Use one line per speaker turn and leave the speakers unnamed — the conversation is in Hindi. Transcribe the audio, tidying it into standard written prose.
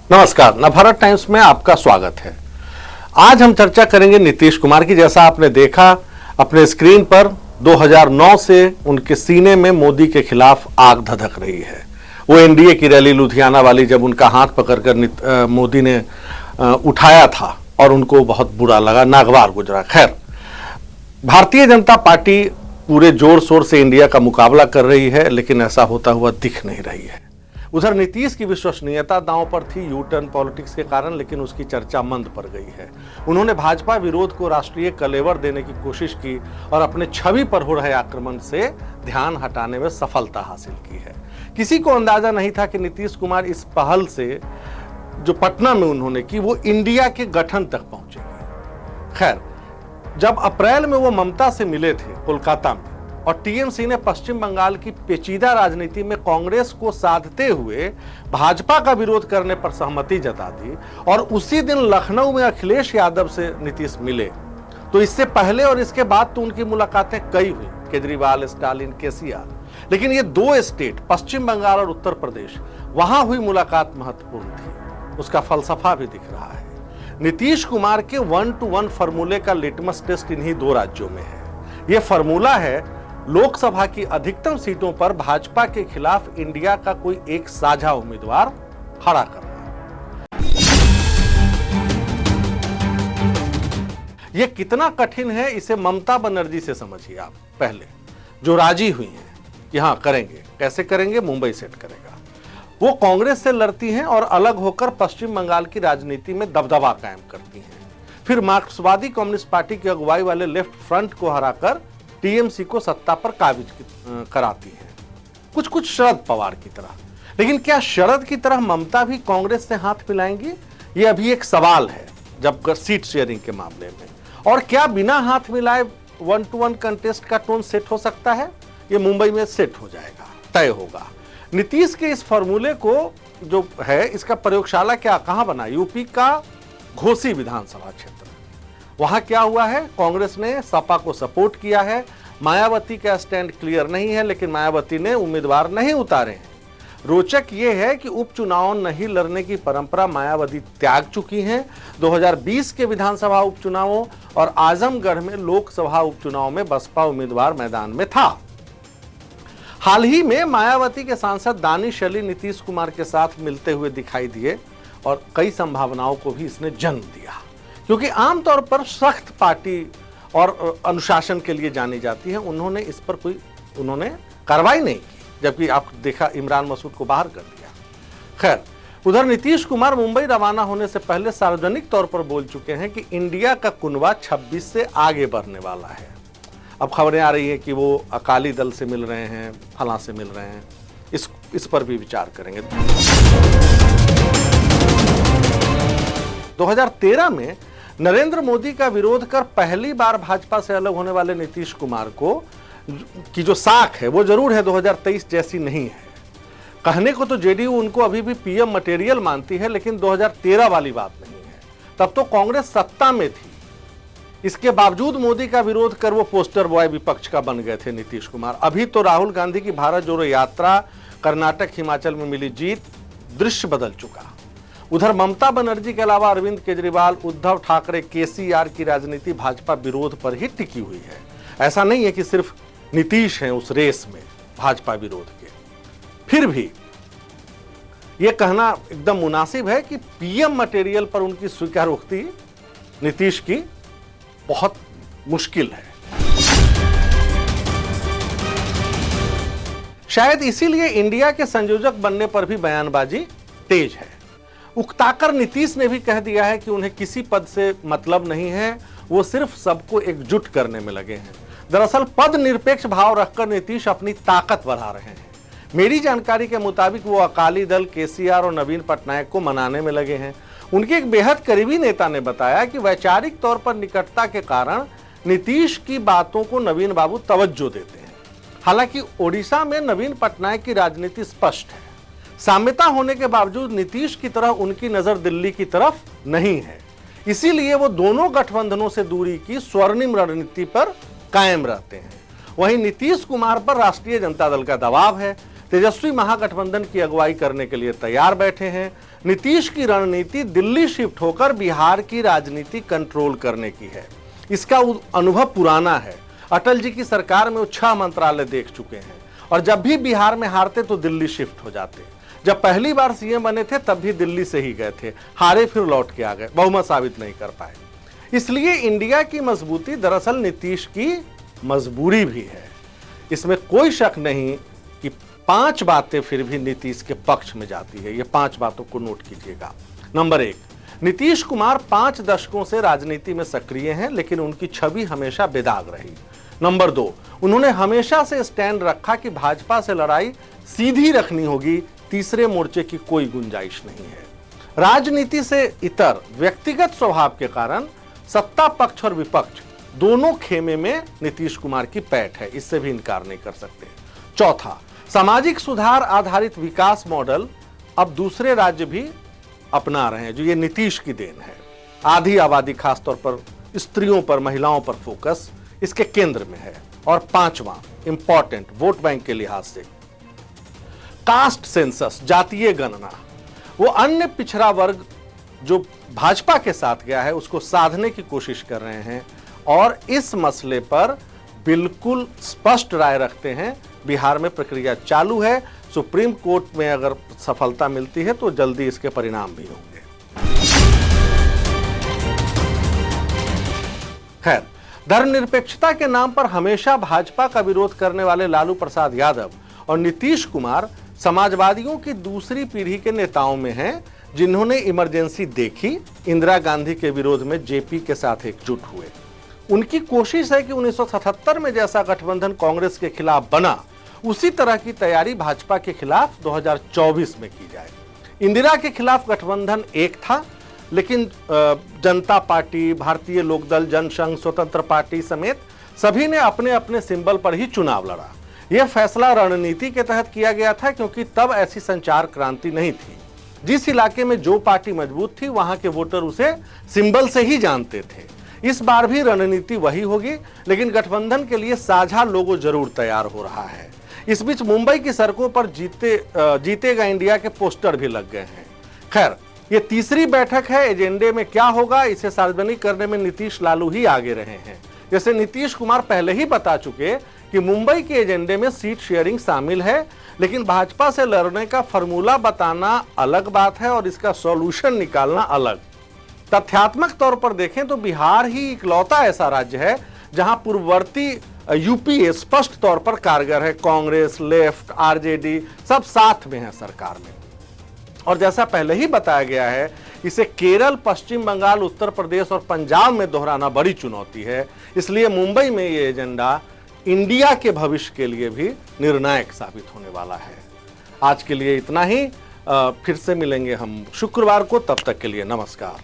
नमस्कार, नवभारत टाइम्स में आपका स्वागत है। आज हम चर्चा करेंगे नीतीश कुमार की। जैसा आपने देखा अपने स्क्रीन पर, 2009 से उनके सीने में मोदी के खिलाफ आग धधक रही है। वो एनडीए की रैली लुधियाना वाली, जब उनका हाथ पकड़कर मोदी ने उठाया था और उनको बहुत बुरा लगा, नागवार गुजरा। खैर, भारतीय जनता पार्टी पूरे जोर शोर से इंडिया का मुकाबला कर रही है, लेकिन ऐसा होता हुआ दिख नहीं रही है। उधर नीतीश की विश्वसनीयता दांव पर थी यू टर्न पॉलिटिक्स के कारण, लेकिन उसकी चर्चा मंद पड़ गई है। उन्होंने भाजपा विरोध को राष्ट्रीय कलेवर देने की कोशिश की और अपने छवि पर हो रहे आक्रमण से ध्यान हटाने में सफलता हासिल की है। किसी को अंदाजा नहीं था कि नीतीश कुमार इस पहल से जो पटना में उन्होंने की, वो इंडिया के गठन तक पहुंचेगी। खैर, जब अप्रैल में वो ममता से मिले थे कोलकाता में, और टीएमसी ने पश्चिम बंगाल की पेचीदा राजनीति में कांग्रेस को साधते हुए भाजपा का विरोध करने पर सहमति जता दी, और उसी दिन लखनऊ में अखिलेश यादव से नीतीश मिले, तो इससे पहले और इसके बाद तो उनकी मुलाकातें कई हुई, केजरीवाल, स्टालिन, केसीआर। लेकिन ये दो स्टेट, पश्चिम बंगाल और उत्तर प्रदेश, वहां हुई मुलाकात महत्वपूर्ण थी। उसका फलसफा भी दिख रहा है। नीतीश कुमार के 1-to-1 फॉर्मूले का लिटमस टेस्ट इन्हीं दो राज्यों में है। यह फॉर्मूला है लोकसभा की अधिकतम सीटों पर भाजपा के खिलाफ इंडिया का कोई एक साझा उम्मीदवार खड़ा करना। यह कितना कठिन है, इसे ममता बनर्जी से समझिए आप पहले, जो राजी हुई हैं कि हाँ करेंगे। कैसे करेंगे? मुंबई सेट करेगा। वो कांग्रेस से लड़ती हैं और अलग होकर पश्चिम बंगाल की राजनीति में दबदबा कायम करती हैं। फिर मार्क्सवादी कम्युनिस्ट पार्टी की अगुवाई वाले लेफ्ट फ्रंट को हराकर टीएमसी को सत्ता पर काबिज कराती है, कुछ शरद पवार की तरह। लेकिन क्या शरद की तरह ममता भी कांग्रेस से हाथ मिलाएंगी? ये अभी एक सवाल है जब सीट शेयरिंग के मामले में। और क्या बिना हाथ मिलाए 1-to-1 कंटेस्ट का टोन सेट हो सकता है? ये मुंबई में सेट हो जाएगा, तय होगा। नीतीश के इस फॉर्मूले को जो है, इसका प्रयोगशाला कहां बना? यूपी का घोसी विधानसभा क्षेत्र। वहां क्या हुआ है? कांग्रेस ने सपा को सपोर्ट किया है। मायावती का स्टैंड क्लियर नहीं है, लेकिन मायावती ने उम्मीदवार नहीं उतारे हैं। रोचक यह है कि उपचुनाव नहीं लड़ने की परंपरा मायावती त्याग चुकी हैं। 2020 के विधानसभा उपचुनावों और आजमगढ़ में लोकसभा उपचुनाव में बसपा उम्मीदवार मैदान में था। हाल ही में मायावती के सांसद दानिश अली नीतीश कुमार के साथ मिलते हुए दिखाई दिए, और कई संभावनाओं को भी इसने जन्म दिया, क्योंकि आमतौर पर सख्त पार्टी और अनुशासन के लिए जानी जाती है। उन्होंने इस पर कोई कार्रवाई नहीं की, जबकि आप देखा इमरान मसूद को बाहर कर दिया। खैर, उधर नीतीश कुमार मुंबई रवाना होने से पहले सार्वजनिक तौर पर बोल चुके हैं कि इंडिया का कुनबा 26 से आगे बढ़ने वाला है। अब खबरें आ रही है कि वो अकाली दल से मिल रहे हैं, फलां से मिल रहे हैं। इस पर भी विचार करेंगे। 2013 में नरेंद्र मोदी का विरोध कर पहली बार भाजपा से अलग होने वाले नीतीश कुमार को की जो साख है, वो जरूर है, 2023 जैसी नहीं है। कहने को तो जेडीयू उनको अभी भी पीएम मटेरियल मानती है, लेकिन 2013 वाली बात नहीं है। तब तो कांग्रेस सत्ता में थी। इसके बावजूद मोदी का विरोध कर वो पोस्टर बॉय विपक्ष का बन गए थे नीतीश कुमार। अभी तो राहुल गांधी की भारत जोड़ो यात्रा, कर्नाटक, हिमाचल में मिली जीत, दृश्य बदल चुका। उधर ममता बनर्जी के अलावा अरविंद केजरीवाल, उद्धव ठाकरे, केसीआर की राजनीति भाजपा विरोध पर ही टिकी हुई है। ऐसा नहीं है कि सिर्फ नीतीश हैं उस रेस में भाजपा विरोध के। फिर भी यह कहना एकदम मुनासिब है कि पीएम मटेरियल पर उनकी स्वीकारोक्ति नीतीश की बहुत मुश्किल है। शायद इसीलिए इंडिया के संयोजक बनने पर भी बयानबाजी तेज है। उकताकर नीतीश ने भी कह दिया है कि उन्हें किसी पद से मतलब नहीं है, वो सिर्फ सबको एकजुट करने में लगे हैं। दरअसल पद निरपेक्ष भाव रखकर नीतीश अपनी ताकत बढ़ा रहे हैं। मेरी जानकारी के मुताबिक वो अकाली दल, केसीआर और नवीन पटनायक को मनाने में लगे हैं। उनके एक बेहद करीबी नेता ने बताया कि वैचारिक तौर पर निकटता के कारण नीतीश की बातों को नवीन बाबू तवज्जो देते हैं। हालांकि ओडिशा में नवीन पटनायक की राजनीति स्पष्ट है। साम्यता होने के बावजूद नीतीश की तरह उनकी नजर दिल्ली की तरफ नहीं है। इसीलिए वो दोनों गठबंधनों से दूरी की स्वर्णिम रणनीति पर कायम रहते हैं। वहीं नीतीश कुमार पर राष्ट्रीय जनता दल का दबाव है। तेजस्वी महागठबंधन की अगुवाई करने के लिए तैयार बैठे हैं। नीतीश की रणनीति दिल्ली शिफ्ट होकर बिहार की राजनीति कंट्रोल करने की है। इसका अनुभव पुराना है। अटल जी की सरकार में वो 6 मंत्रालय देख चुके हैं और जब भी बिहार में हारते तो दिल्ली शिफ्ट हो जाते। जब पहली बार सीएम बने थे तब भी दिल्ली से ही गए थे, हारे फिर लौट के आ गए, बहुमत साबित नहीं कर पाए। इसलिए इंडिया की मजबूती दरअसल नीतीश की मजबूरी भी है। इसमें कोई शक नहीं कि 5 बातें फिर भी नीतीश के पक्ष में जाती है। ये 5 बातों को नोट कीजिएगा। नंबर 1, नीतीश कुमार 5 दशकों से राजनीति में सक्रिय हैं, लेकिन उनकी छवि हमेशा बेदाग रही। नंबर 2, उन्होंने हमेशा से स्टैंड रखा कि भाजपा से लड़ाई सीधी रखनी होगी, तीसरे मोर्चे की कोई गुंजाइश नहीं है। राजनीति से इतर व्यक्तिगत स्वभाव के कारण सत्ता पक्ष और विपक्ष दोनों खेमे में नीतीश कुमार की पैठ है, इससे भी इनकार नहीं कर सकते। चौथा, सामाजिक सुधार आधारित विकास मॉडल अब दूसरे राज्य भी अपना रहे हैं, जो ये नीतीश की देन है। आधी आबादी, खासतौर पर स्त्रियों पर, महिलाओं पर फोकस इसके केंद्र में है। और 5वां इंपॉर्टेंट, वोट बैंक के लिहाज से कास्ट सेंसस, जातीय गणना, वो अन्य पिछड़ा वर्ग जो भाजपा के साथ गया है उसको साधने की कोशिश कर रहे हैं और इस मसले पर बिल्कुल स्पष्ट राय रखते हैं। बिहार में प्रक्रिया चालू है, सुप्रीम कोर्ट में अगर सफलता मिलती है तो जल्दी इसके परिणाम भी होंगे। खैर, धर्मनिरपेक्षता के नाम पर हमेशा भाजपा का विरोध करने वाले लालू प्रसाद यादव और नीतीश कुमार समाजवादियों की दूसरी पीढ़ी के नेताओं में हैं, जिन्होंने इमरजेंसी देखी, इंदिरा गांधी के विरोध में जेपी के साथ एकजुट हुए। उनकी कोशिश है कि 1977 में जैसा गठबंधन कांग्रेस के खिलाफ बना, उसी तरह की तैयारी भाजपा के खिलाफ 2024 में की जाए। इंदिरा के खिलाफ गठबंधन एक था, लेकिन जनता पार्टी, भारतीय लोकदल, जनसंघ, स्वतंत्र पार्टी समेत सभी ने अपने अपने सिंबल पर ही चुनाव लड़ा। यह फैसला रणनीति के तहत किया गया था, क्योंकि तब ऐसी संचार क्रांति नहीं थी। जिस इलाके में जो पार्टी मजबूत थी वहां के वोटर उसे सिंबल से ही जानते थे। इस बार भी रणनीति वही होगी, लेकिन गठबंधन के लिए साझा लोगो जरूर तैयार हो रहा है। इस बीच मुंबई की सड़कों पर जीतेगा इंडिया के पोस्टर भी लग गए हैं। खैर, ये तीसरी बैठक है। एजेंडे में क्या होगा इसे सार्वजनिक करने में नीतीश लालू ही आगे रहे हैं। जैसे नीतीश कुमार पहले ही बता चुके कि मुंबई के एजेंडे में सीट शेयरिंग शामिल है, लेकिन भाजपा से लड़ने का फॉर्मूला बताना अलग बात है और इसका सॉल्यूशन निकालना अलग। तथ्यात्मक तौर पर देखें तो बिहार ही इकलौता ऐसा राज्य है जहां पूर्ववर्ती यूपीए स्पष्ट तौर पर कारगर है। कांग्रेस, लेफ्ट, आरजेडी सब साथ में है सरकार में। और जैसा पहले ही बताया गया है, इसे केरल, पश्चिम बंगाल, उत्तर प्रदेश और पंजाब में दोहराना बड़ी चुनौती है। इसलिए मुंबई में ये एजेंडा इंडिया के भविष्य के लिए भी निर्णायक साबित होने वाला है। आज के लिए इतना ही। फिर से मिलेंगे हम शुक्रवार को, तब तक के लिए नमस्कार।